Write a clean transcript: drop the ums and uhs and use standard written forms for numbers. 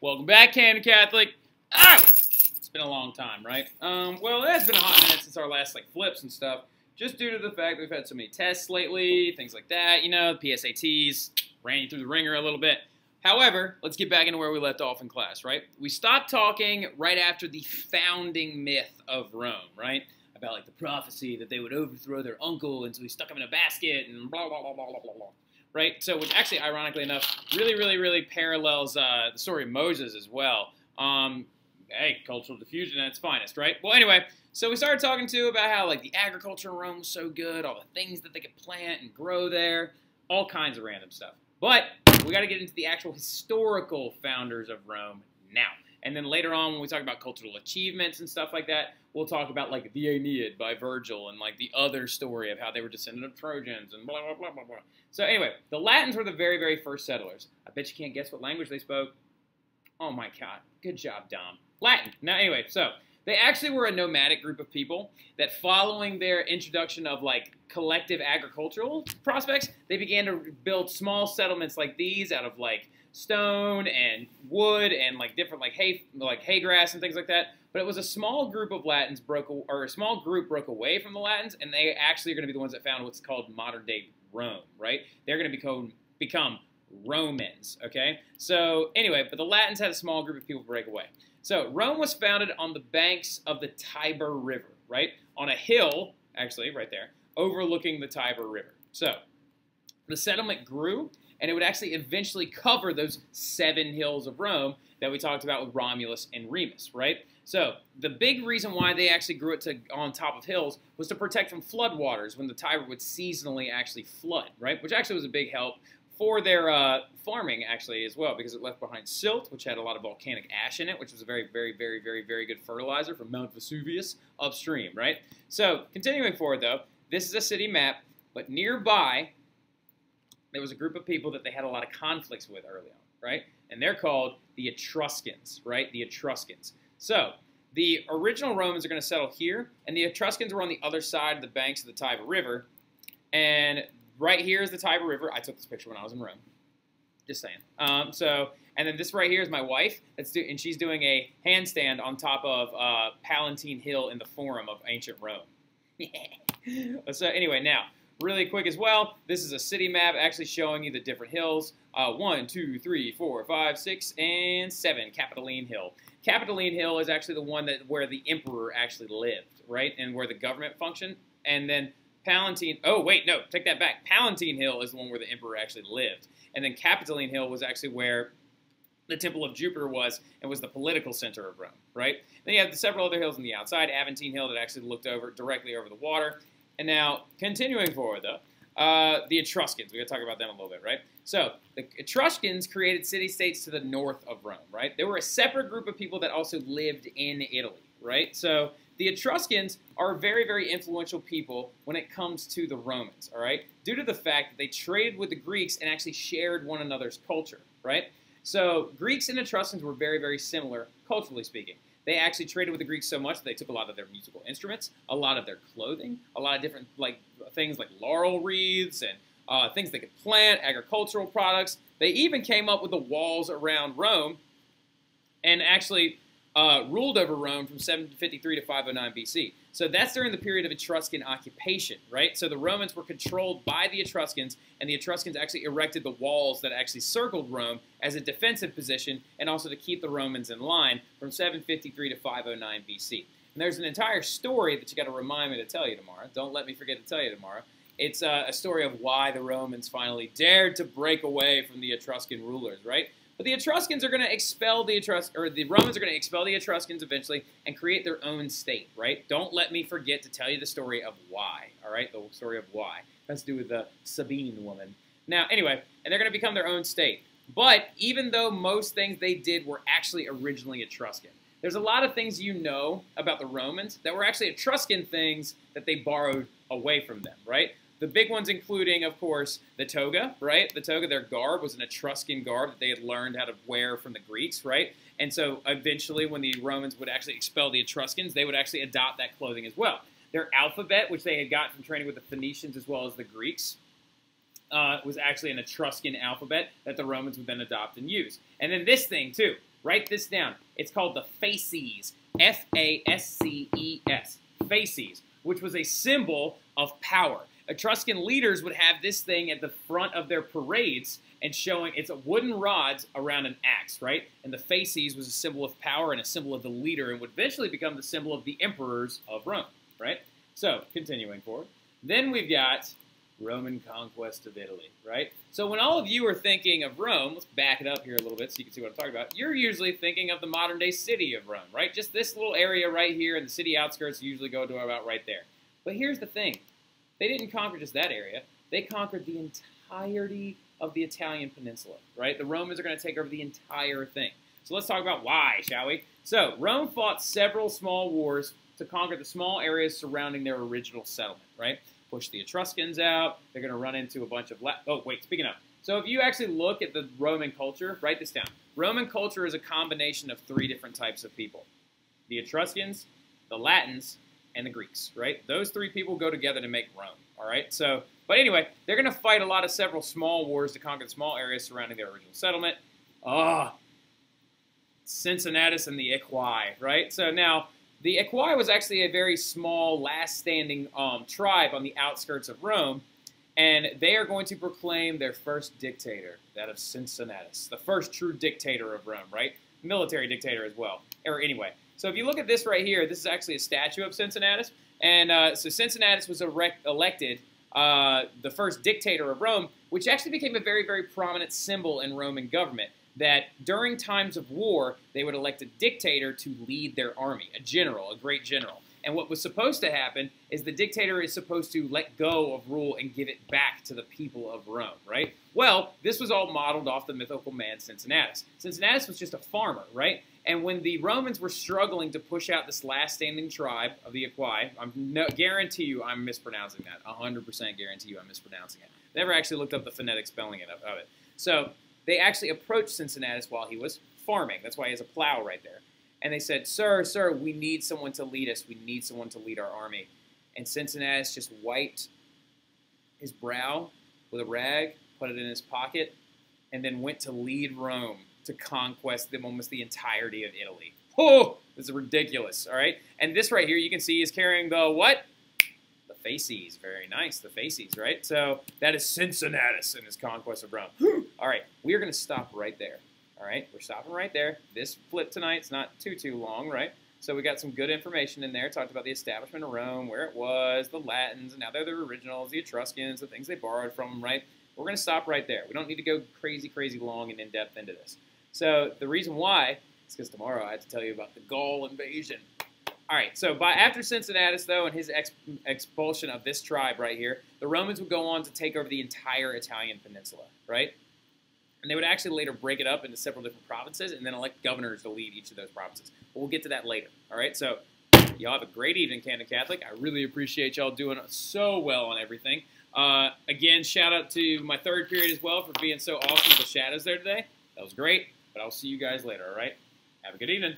Welcome back, Canon Catholic. Ow! It's been a long time, right? Well, it has been a hot minute since our last flips and stuff, just due to the fact that we've had so many tests lately, things like that. You know, PSATs ran you through the ringer a little bit. However, let's get back into where we left off in class, right? We stopped talking right after the founding myth of Rome, right? About the prophecy that they would overthrow their uncle, and so he stuck him in a basket and blah blah blah blah blah blah. Right? So, which actually, ironically enough, really parallels the story of Moses as well. Hey, cultural diffusion at its finest, right? Well, anyway, so we started talking too about how the agriculture in Rome was so good, all the things that they could plant and grow there, all kinds of random stuff. But we got to get into the actual historical founders of Rome now. And then later on, when we talk about cultural achievements and stuff like that, we'll talk about the Aeneid by Virgil and the other story of how they were descendant of Trojans and blah blah blah blah blah. So anyway, the Latins were the very first settlers. I bet you can't guess what language they spoke. Oh my god, good job, Dom. Latin. Now anyway, so they actually were a nomadic group of people that, following their introduction of collective agricultural prospects, they began to build small settlements like these out of stone and wood and different hay grass and things like that. But it was a small group of Latins broke away from the Latins, and they actually are going to be the ones that found what's called modern day Rome, right? They're going to become Romans, okay? So anyway, but the Latins had a small group of people break away. So Rome was founded on the banks of the Tiber River, right? On a hill, actually, right there, overlooking the Tiber River. So the settlement grew, and it would actually eventually cover those 7 hills of Rome that we talked about with Romulus and Remus, right? So the big reason why they actually grew it on top of hills was to protect from floodwaters when the Tiber would seasonally actually flood, right? Which actually was a big help for their farming, actually, as well, because it left behind silt, which had a lot of volcanic ash in it, which was a very good fertilizer from Mount Vesuvius upstream, right? So continuing forward, though, this is a city map, but nearby there was a group of people that they had a lot of conflicts with early on, right? And they're called the Etruscans, right? The Etruscans. So the original Romans are going to settle here, and the Etruscans were on the other side of the banks of the Tiber River. And right here is the Tiber River. I took this picture when I was in Rome. Just saying. And then this right here is my wife, and she's doing a handstand on top of Palatine Hill in the Forum of ancient Rome. So anyway, now, really quick as well, this is a city map actually showing you the different hills. 1, 2, 3, 4, 5, 6, and 7, Capitoline Hill. Capitoline Hill is actually the one where the emperor actually lived, right, and where the government functioned. And then Palatine, oh wait, no, take that back. Palatine Hill is the one where the emperor actually lived. And then Capitoline Hill was actually where the Temple of Jupiter was, and was the political center of Rome, right? Then you have several other hills on the outside, Aventine Hill that actually looked directly over the water. And now, continuing forward, though, the Etruscans. We're going to talk about them a little bit, right? So, the Etruscans created city-states to the north of Rome, right? They were a separate group of people that also lived in Italy, right? So, the Etruscans are very influential people when it comes to the Romans, all right? Due to the fact that they traded with the Greeks and actually shared one another's culture, right? So, Greeks and Etruscans were very similar, culturally speaking. They actually traded with the Greeks so much that they took a lot of their musical instruments, a lot of their clothing, a lot of different things like laurel wreaths and things they could plant, agricultural products. They even came up with the walls around Rome and actually ruled over Rome from 753 to 509 BC. So that's during the period of Etruscan occupation, right? So the Romans were controlled by the Etruscans, and the Etruscans actually erected the walls that actually circled Rome as a defensive position and also to keep the Romans in line from 753 to 509 BC. And there's an entire story that you got to remind me to tell you tomorrow. Don't let me forget to tell you tomorrow. It's a story of why the Romans finally dared to break away from the Etruscan rulers, right? But the Etruscans are going to expel the Romans are going to expel the Etruscans eventually and create their own state, right? Don't let me forget to tell you the story of why, all right? The story of why. It has to do with the Sabine woman. Now, anyway, and they're going to become their own state. But even though most things they did were actually originally Etruscan, there's a lot of things you know about the Romans that were actually Etruscan things that they borrowed away from them, right? The big ones including, of course, the toga, right? The toga, their garb, was an Etruscan garb that they had learned how to wear from the Greeks, right? And so eventually when the Romans would actually expel the Etruscans, they would actually adopt that clothing as well. Their alphabet, which they had got from training with the Phoenicians as well as the Greeks, was actually an Etruscan alphabet that the Romans would then adopt and use. And then this thing, too. Write this down. It's called the fasces, F-A-S-C-E-S, fasces, which was a symbol of power. Etruscan leaders would have this thing at the front of their parades and showing it's a wooden rods around an axe, right? And the fasces was a symbol of power and a symbol of the leader and would eventually become the symbol of the emperors of Rome, right? So, continuing forward. Then we've got Roman conquest of Italy, right? So when all of you are thinking of Rome, let's back it up here a little bit so you can see what I'm talking about. You're usually thinking of the modern-day city of Rome, right? Just this little area right here, and the city outskirts usually go to about right there. But here's the thing. They didn't conquer just that area. They conquered the entirety of the Italian peninsula, right? The Romans are going to take over the entire thing. So let's talk about why, shall we? So Rome fought several small wars to conquer the small areas surrounding their original settlement, right? Push the Etruscans out. They're going to run into a bunch of... Oh, wait, speaking of. So if you actually look at the Roman culture, write this down. Roman culture is a combination of 3 different types of people. The Etruscans, the Latins, and the Greeks, right? Those 3 people go together to make Rome, all right? So, but anyway, they're going to fight several small wars to conquer the small areas surrounding their original settlement. Cincinnatus and the Equi, right? So now, the Equi was actually a very small, last-standing tribe on the outskirts of Rome, and they are going to proclaim their first dictator, that of Cincinnatus, the first true dictator of Rome, right? Military dictator as well. Or anyway, so if you look at this right here, this is actually a statue of Cincinnatus, and so Cincinnatus was elected the first dictator of Rome, which actually became a very, very prominent symbol in Roman government, that during times of war, they would elect a dictator to lead their army, a general, a great general. And what was supposed to happen is the dictator is supposed to let go of rule and give it back to the people of Rome, right? Well, this was all modeled off the mythical man Cincinnatus. Cincinnatus was just a farmer, right? And when the Romans were struggling to push out this last standing tribe of the Equi, guarantee you I'm mispronouncing that. 100% guarantee you I'm mispronouncing it. Never actually looked up the phonetic spelling of it. So they actually approached Cincinnatus while he was farming. That's why he has a plow right there. And they said, sir, we need someone to lead us. We need someone to lead our army. And Cincinnatus just wiped his brow with a rag, put it in his pocket, and then went to lead Rome to conquest almost the entirety of Italy. Oh, this is ridiculous, all right? And this right here, you can see, is carrying the what? The fasces. Very nice, the fasces, right? So that is Cincinnatus in his conquest of Rome. All right, we are going to stop right there. All right, we're stopping right there. This flip tonight's not too long, right? So we got some good information in there. Talked about the establishment of Rome, where it was, the Latins, and now they're the originals, the Etruscans, the things they borrowed from them, right? We're going to stop right there. We don't need to go crazy long and in-depth into this. So the reason why is because tomorrow I have to tell you about the Gaul invasion. All right, so after Cincinnatus, though, and his expulsion of this tribe right here, the Romans would go on to take over the entire Italian peninsula, right? And they would actually later break it up into several different provinces and then elect governors to lead each of those provinces. But we'll get to that later, all right? So y'all have a great evening, Camden Catholic. I really appreciate y'all doing so well on everything. Again, shout out to my third period as well for being so awesome with the shadows there today. That was great, but I'll see you guys later, all right? Have a good evening.